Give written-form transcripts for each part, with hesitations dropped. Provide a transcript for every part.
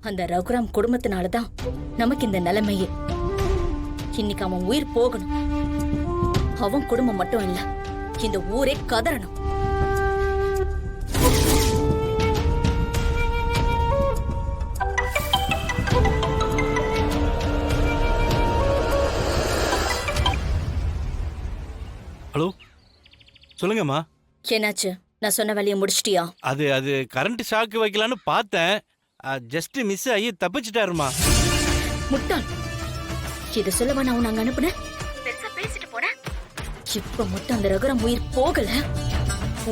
அந்த ரகுராம் குடும்பத்தினாலதான் நமக்கு இந்த நிலைமையே. இன்னைக்கு அவன் உயிர் போகணும். அவன் குடும்பம் மட்டும் இல்ல, இந்த ஊரே கதறணும். ஹலோ, சொல்லுங்கம்மா. என்னாச்சு? நான் சொன்ன வேலையை முடிச்சிட்டியா? அது கரண்ட் ஷாக்கு வைக்கலான்னு பார்த்தேன். ஜஸ்ட் மிஸ் ஆகி தப்பிச்சிட்டாருமா. முட்டாள், இதை சொல்லவா நான் உன்னை அங்க அனுப்புனேன்? பெருசா பேசிட்டு போனேன். இப்ப மட்டும் அந்த ரகுராம் உயிர் போகல,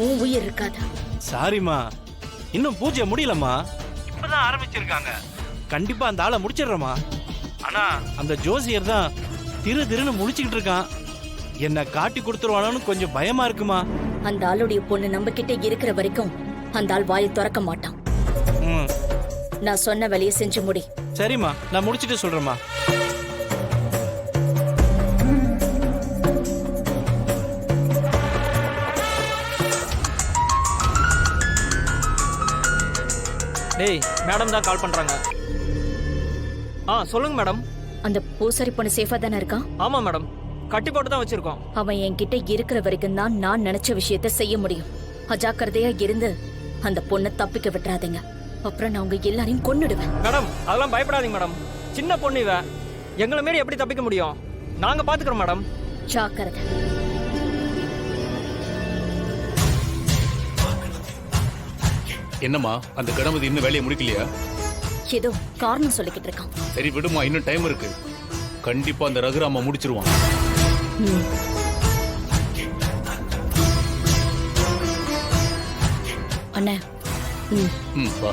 உன் உயிர் இருக்காது. சாரிம்மா, இன்னும் பூஜை முடியலம்மா. இப்பதான் ஆரம்பிச்சிருக்காங்க. கண்டிப்பா அந்த ஆளை முடிச்சிடுறோமா. ஆனா அந்த ஜோசியர் தான் திருன்னு முழிச்சுக்கிட்டு இருக்கான். என்ன காட்டி கொடுத்துருவானு கொஞ்சம் பயமா இருக்குமா. அந்த ஆளுடைய பொண்ணு நம்ம கிட்ட இருக்கிற வரைக்கும் அந்த ஆள் வாயை திறக்க மாட்டான். நான் சொன்ன வேலையை செஞ்சு முடி. சரிம்மா, நான் முடிச்சிட்டு சொல்றேம்மா. டேய், மேடம் தான் கால் பண்றாங்க. சொல்லுங்க மேடம். அந்த பூசாரி பொண்ணு சேஃபா தானே இருக்கான்? ஆமா மேடம், கட்டி போட்டு தான் வச்சிருக்கோம். அவன் என்கிட்ட இருக்கிற வரைக்கும் தான் நான் நினைச்ச விஷயத்த செய்ய முடியும். அஜாக்கிரதையா இருந்து அந்த பொண்ணை தப்பிக்க விட்டுறாதீங்க. அப்புறம் நான் உங்க எல்லாரையும் கொன்னுடுவேன். மேடம், அதெல்லாம் பயப்படாதீங்க மேடம். சின்ன பொண்ணு இவ, எங்களை மீறி எப்படி தப்பிக்க முடியும்? நாங்க பாத்துக்கிறோம் மேடம். ஜாக்கிரதை. என்னம்மா, அந்த கணபதி இன்னும் வேலையை முடிக்கலையா? ஏதோ காரணம் சொல்லிக்கிட்டு இருக்கான். சரி விடுமா, இன்னும் டைம் இருக்கு. கண்டிப்பா அந்த ரகுராம முடிச்சிருவான். அண்ணே, வா.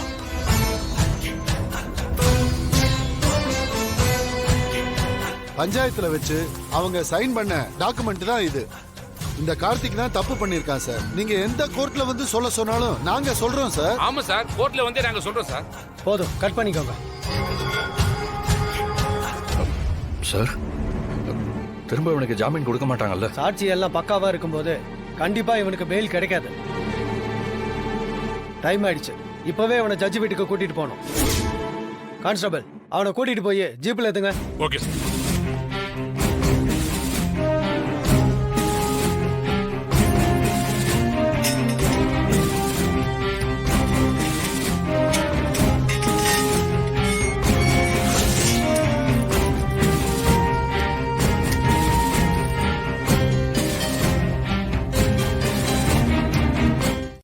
பஞ்சாயத்துல வச்சு அவங்க சைன் பண்ண டாக்குமெண்ட் தான் இது. இந்த கார்த்திக் தான் தப்பு பண்ணிருக்கான் சார். நீங்க எந்த கோர்ட்ல வந்து சொல்ல சொன்னாலும் நாங்க சொல்றோம் சார். ஆமா சார், கோர்ட்ல வந்து நாங்க சொல்றோம் சார். போதும், கட் பண்ணிக்கோங்க. சார், திரும்ப இவனுக்கு ஜாமீன் கொடுக்க மாட்டாங்கல்ல? சாட்சி எல்லாம் பக்காவா இருக்கும்போது கண்டிப்பா இவனுக்கு பெயில் கிடைக்காது. டைம் ஆயிடுச்சு. இப்பவே அவனை ஜட்ஜி வீட்டுக்கு கூட்டிட்டு போகணும். கான்ஸ்டபிள், அவனை கூட்டிட்டு போய் ஜீப்ல ஏத்துங்க. Okay sir.